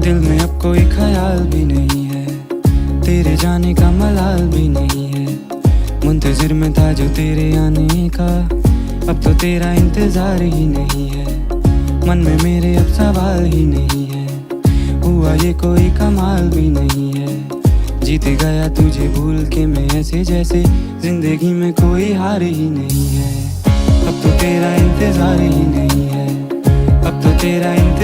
दिल में अब कोई ख्याल भी नहीं है, तेरे जाने का मलाल भी नहीं है। मुंतजिर में था जो तेरे आने का, अब तो तेरा इंतजार ही नहीं है। मन में मेरे अब सवाल ही नहीं है, हुआ ये कोई कमाल भी नहीं है। जीत गया तुझे भूल के मैं ऐसे जैसे जिंदगी में कोई हार ही नहीं है। अब तो तेरा इंतजार ही नहीं है, अब तो तेरा इंतजार